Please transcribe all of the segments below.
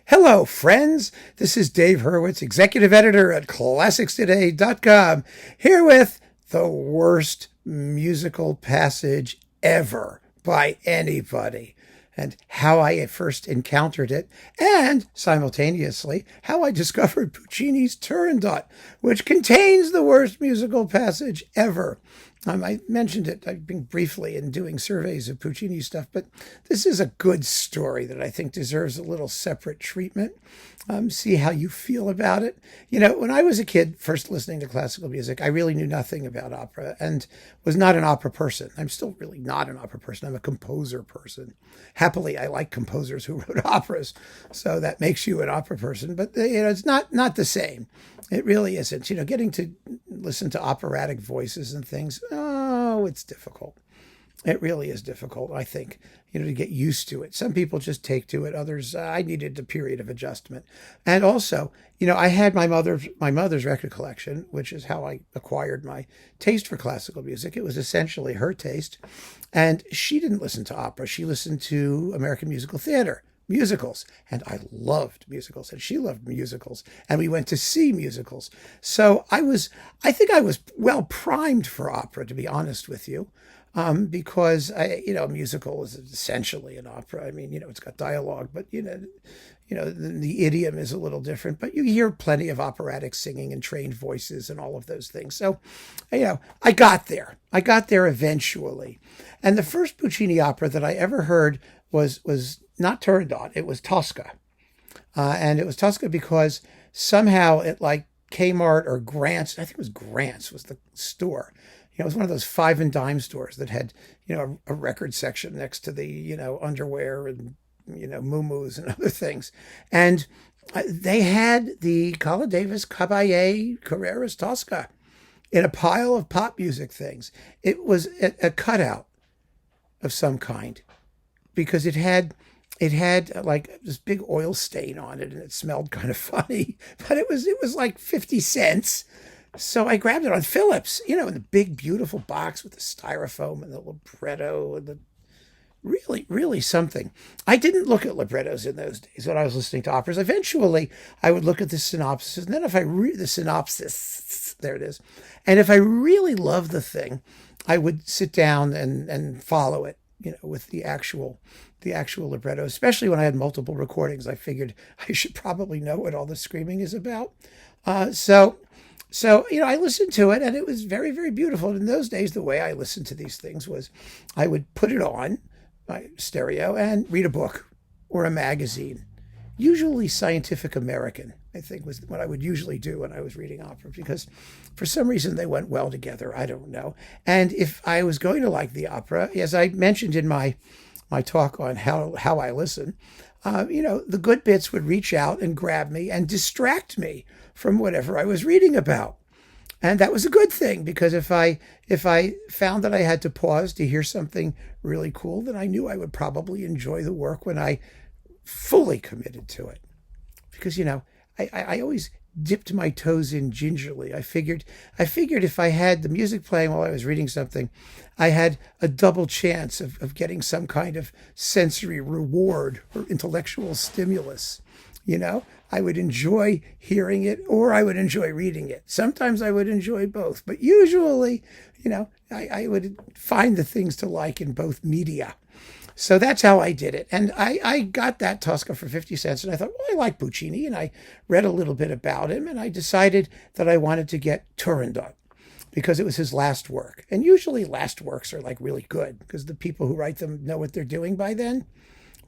Hello, friends. This is Dave Hurwitz, executive editor at ClassicsToday.com, here with the worst musical passage ever by anybody, and how I first encountered it, and simultaneously how I discovered Puccini's Turandot, which contains the worst musical passage ever. I mentioned it, I've been briefly in doing surveys of Puccini stuff, but this is a good story that I think deserves a little separate treatment. See how you feel about it. You know, when I was a kid, first listening to classical music, I really knew nothing about opera and was not an opera person. I'm still really not an opera person. I'm a composer person. Happily, I like composers who wrote operas, so that makes you an opera person. But, it's not the same. It really isn't. Getting to listen to operatic voices and things, it's difficult. It really is difficult, I think, to get used to it. Some people just take to it. Others, I needed a period of adjustment. And also, I had my mother's record collection, which is how I acquired my taste for classical music. It was essentially her taste. And she didn't listen to opera. She listened to American musical theater, musicals. And I loved musicals, and she loved musicals. And we went to see musicals. So I think I was well primed for opera, to be honest with you. Because a musical is essentially an opera. I mean, it's got dialogue, but the idiom is a little different. But you hear plenty of operatic singing and trained voices and all of those things. So, I got there. I got there eventually. And the first Puccini opera that I ever heard was not Turandot. It was Tosca, and it was Tosca because somehow it like Kmart or Grant's. I think it was Grant's was the store. It was one of those 5 and dime stores that had, a record section next to the, underwear and, muumuus and other things. And they had the Carla Davis Caballé Carreras Tosca in a pile of pop music things. It was a cutout of some kind because it had like this big oil stain on it and it smelled kind of funny, but it was like 50 cents. So I grabbed it on Phillips, in the big, beautiful box with the styrofoam and the libretto and the really, really something. I didn't look at librettos in those days when I was listening to operas. Eventually, I would look at the synopsis, and then if I read the synopsis, there it is. And if I really loved the thing, I would sit down and follow it, with the actual libretto, especially when I had multiple recordings. I figured I should probably know what all the screaming is about. So, I listened to it, and it was very, very beautiful. And in those days, the way I listened to these things was I would put it on my stereo and read a book or a magazine, usually Scientific American, I think was what I would usually do when I was reading opera, because for some reason they went well together. I don't know. And if I was going to like the opera, as I mentioned in my talk on how I listen, the good bits would reach out and grab me and distract me from whatever I was reading about. And that was a good thing, because if I found that I had to pause to hear something really cool, then I knew I would probably enjoy the work when I fully committed to it. Because, I always dipped my toes in gingerly. I figured if I had the music playing while I was reading something, I had a double chance of getting some kind of sensory reward or intellectual stimulus. I would enjoy hearing it, or I would enjoy reading it. Sometimes I would enjoy both, but usually, I would find the things to like in both media. So that's how I did it. And I got that Tosca for 50 cents, and I thought, well, I like Puccini, and I read a little bit about him, and I decided that I wanted to get Turandot because it was his last work. And usually last works are like really good because the people who write them know what they're doing by then.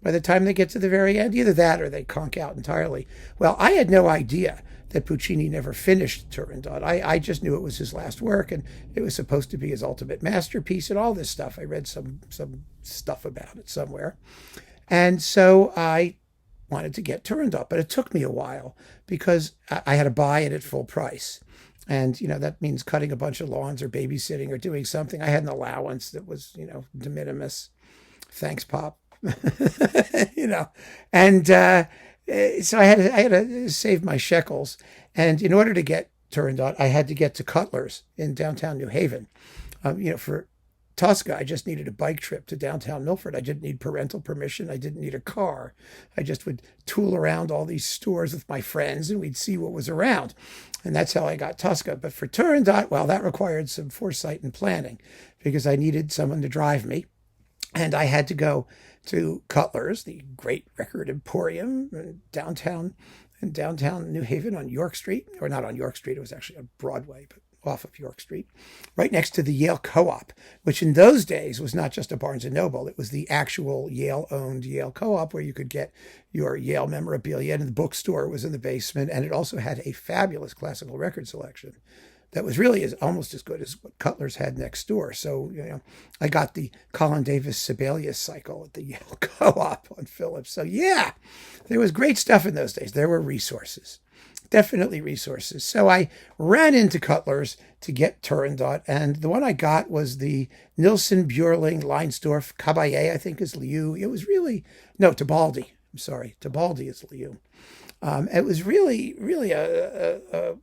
By the time they get to the very end, either that or they conk out entirely. Well, I had no idea that Puccini never finished Turandot. I just knew it was his last work, and it was supposed to be his ultimate masterpiece and all this stuff. I read some stuff about it somewhere. And so I wanted to get Turandot, but it took me a while because I had to buy it at full price. And, that means cutting a bunch of lawns or babysitting or doing something. I had an allowance that was, de minimis. Thanks, Pop. And so I had to save my shekels. And in order to get Turandot, I had to get to Cutler's in downtown New Haven, for Tosca, I just needed a bike trip to downtown Milford. I didn't need parental permission. I didn't need a car. I just would tool around all these stores with my friends and we'd see what was around. And that's how I got Tosca. But for Turandot, well, that required some foresight and planning because I needed someone to drive me. And I had to go to Cutler's, the great record emporium in downtown New Haven on York Street, or not on York Street, it was actually on Broadway, but off of York Street, right next to the Yale Co-op, which in those days was not just a Barnes & Noble. It was the actual Yale-owned Yale Co-op where you could get your Yale memorabilia, and the bookstore was in the basement, and it also had a fabulous classical record selection that was really almost as good as what Cutler's had next door. So, I got the Colin Davis Sibelius cycle at the Yale Co-op on Phillips. So, yeah, there was great stuff in those days. There were resources, definitely resources. So I ran into Cutler's to get Turandot, and the one I got was the Nilsson, Björling, Leinsdorf, Caballé, I think is Liu. It was really, no, Tebaldi. I'm sorry, Tebaldi is Liu. It was really, really a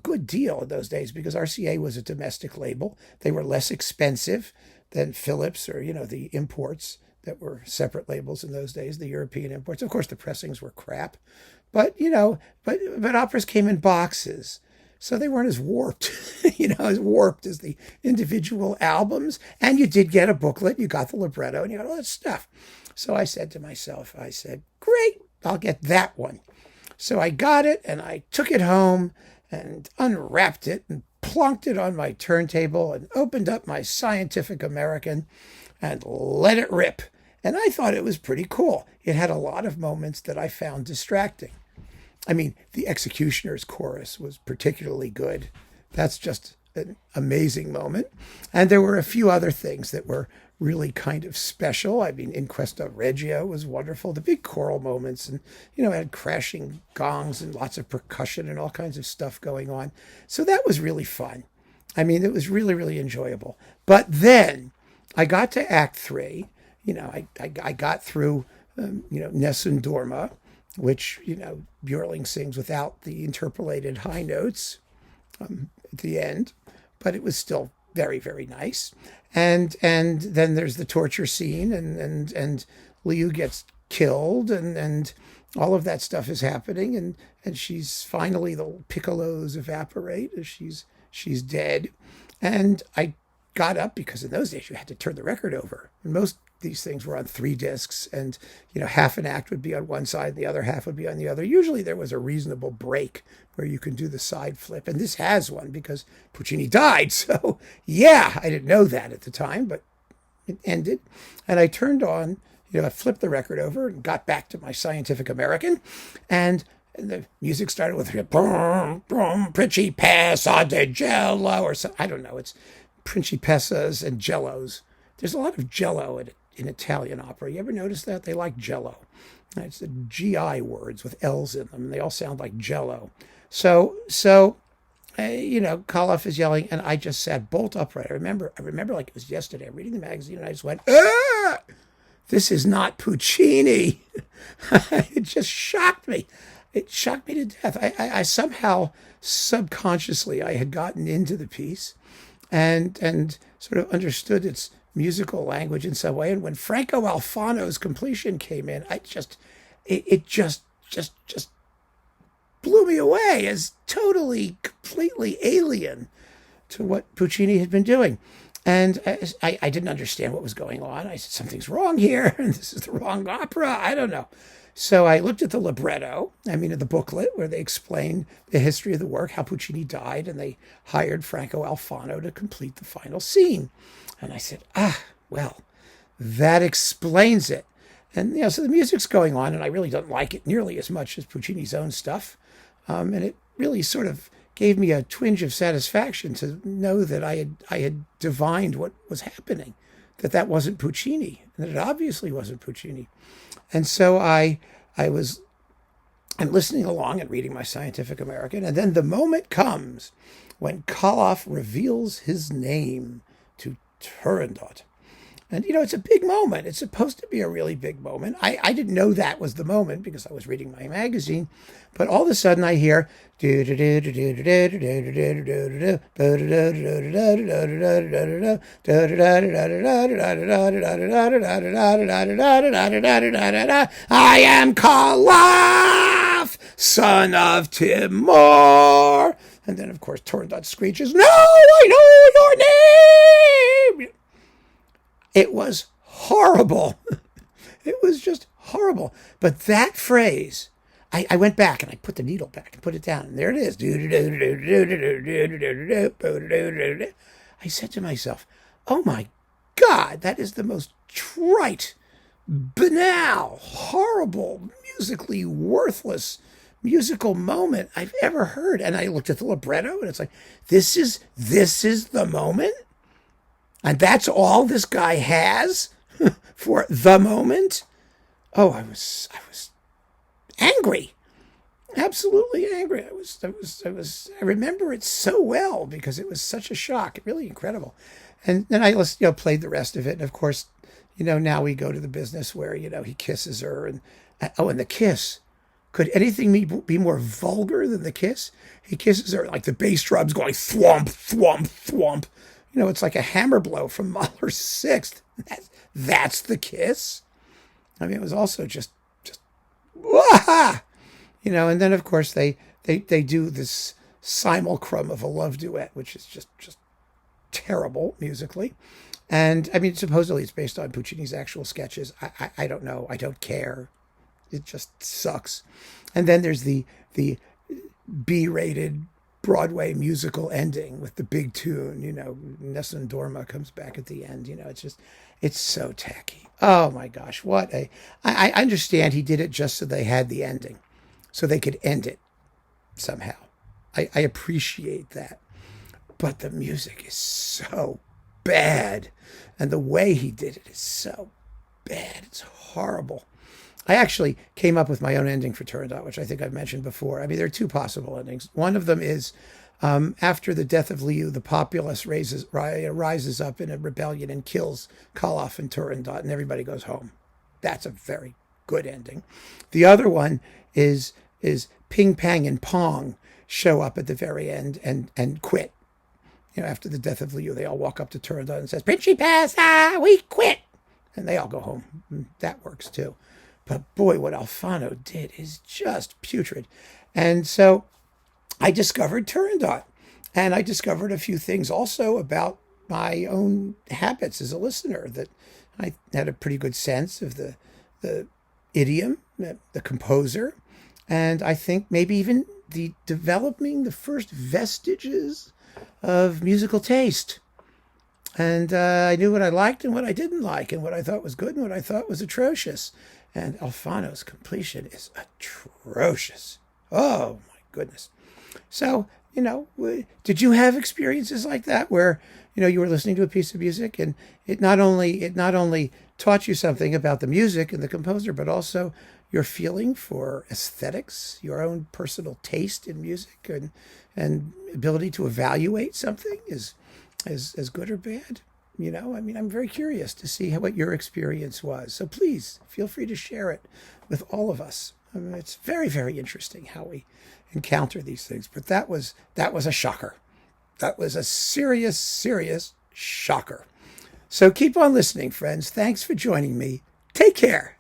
good deal in those days because RCA was a domestic label. They were less expensive than Philips or, the imports that were separate labels in those days, the European imports. Of course, the pressings were crap, but operas came in boxes. So they weren't as warped, as warped as the individual albums. And you did get a booklet, you got the libretto, and you got all that stuff. So I said to myself, great, I'll get that one. So I got it and I took it home and unwrapped it and plunked it on my turntable and opened up my Scientific American and let it rip. And I thought it was pretty cool. It had a lot of moments that I found distracting. I mean, the Executioner's chorus was particularly good. That's just an amazing moment. And there were a few other things that were really kind of special. I mean, In Questa Regia was wonderful. The big choral moments and, it had crashing gongs and lots of percussion and all kinds of stuff going on. So that was really fun. I mean, it was really, really enjoyable. But then I got to Act 3. I got through, Nessun Dorma, which, Björling sings without the interpolated high notes at the end, but it was still very, very nice. And then there's the torture scene and Liu gets killed and all of that stuff is happening and she's finally, the piccolos evaporate as she's dead. And I got up because in those days you had to turn the record over. And most these things were on 3 discs and, half an act would be on one side, the other half would be on the other. Usually there was a reasonable break where you can do the side flip. And this has one because Puccini died. So yeah, I didn't know that at the time, but it ended. And I turned on, I flipped the record over and got back to my Scientific American. And the music started with boom, boom, Principessa de Jello or something. I don't know. It's Principessas and Jellos. There's a lot of Jello in Italian opera. You ever notice that? They like Jello. It's the GI words with L's in them. They all sound like Jello. So Koloff is yelling, and I just sat bolt upright. I remember like it was yesterday. I'm reading the magazine, and I just went, ah! This is not Puccini. It just shocked me. It shocked me to death. I somehow, subconsciously, I had gotten into the piece and sort of understood its musical language in some way. And when Franco Alfano's completion came in, it just blew me away as totally, completely alien to what Puccini had been doing. And I didn't understand what was going on. I said, something's wrong here, and this is the wrong opera. I don't know. So I looked at the libretto, the booklet, where they explain the history of the work, how Puccini died, and they hired Franco Alfano to complete the final scene. And I said, well, that explains it. And, so the music's going on, and I really don't like it nearly as much as Puccini's own stuff. And it really sort of gave me a twinge of satisfaction to know that I had divined what was happening, that wasn't Puccini, and that it obviously wasn't Puccini. And so I'm listening along and reading my Scientific American, and then the moment comes when Koloff reveals his name to Turandot. And, it's a big moment. It's supposed to be a really big moment. I didn't know that was the moment because I was reading my magazine. But all of a sudden I hear, I am Kalaf, son of Timur. And then, of course, Turandot screeches, no, I know your name. It was horrible. It was just horrible. But that phrase, I went back and I put the needle back and put it down. And there it is. I said to myself, oh my God, that is the most trite, banal, horrible, musically worthless musical moment I've ever heard. And I looked at the libretto and it's like, this is the moment? And that's all this guy has for the moment? Oh, I was angry. Absolutely angry. I remember it so well because it was such a shock. Really incredible. And then I played the rest of it. And of course, now we go to the business where, he kisses her and the kiss. Could anything be more vulgar than the kiss? He kisses her like the bass drum's going thwomp, thwomp, thwomp. It's like a hammer blow from Mahler's Sixth. That's the kiss. I mean, it was also just, wah! And then of course they do this simulacrum of a love duet, which is just terrible musically. And I mean, supposedly it's based on Puccini's actual sketches. I don't know. I don't care. It just sucks. And then there's the B-rated Broadway musical ending with the big tune, Nessun Dorma comes back at the end. It's so tacky. Oh my gosh, I understand he did it just so they had the ending, so they could end it somehow. I appreciate that. But the music is so bad, and the way he did it is so bad. It's horrible. I actually came up with my own ending for Turandot, which I think I've mentioned before. I mean, there are two possible endings. One of them is after the death of Liu, the populace rises up in a rebellion and kills Kalaf and Turandot, and everybody goes home. That's a very good ending. The other one is Ping Pang and Pong show up at the very end and quit. After the death of Liu, they all walk up to Turandot and says, Principessa, we quit. And they all go home. That works too. But boy, what Alfano did is just putrid. And so I discovered Turandot. And I discovered a few things also about my own habits as a listener, that I had a pretty good sense of the idiom, the composer, and I think maybe even developing the first vestiges of musical taste. And I knew what I liked and what I didn't like, and what I thought was good and what I thought was atrocious. And Alfano's completion is atrocious. Oh, my goodness. So, did you have experiences like that where, you were listening to a piece of music and it not only taught you something about the music and the composer, but also your feeling for aesthetics, your own personal taste in music and ability to evaluate something as good or bad? I'm very curious to see what your experience was. So please feel free to share it with all of us. It's very, very interesting how we encounter these things. But that was a shocker. That was a serious, serious shocker. So keep on listening, friends. Thanks for joining me. Take care.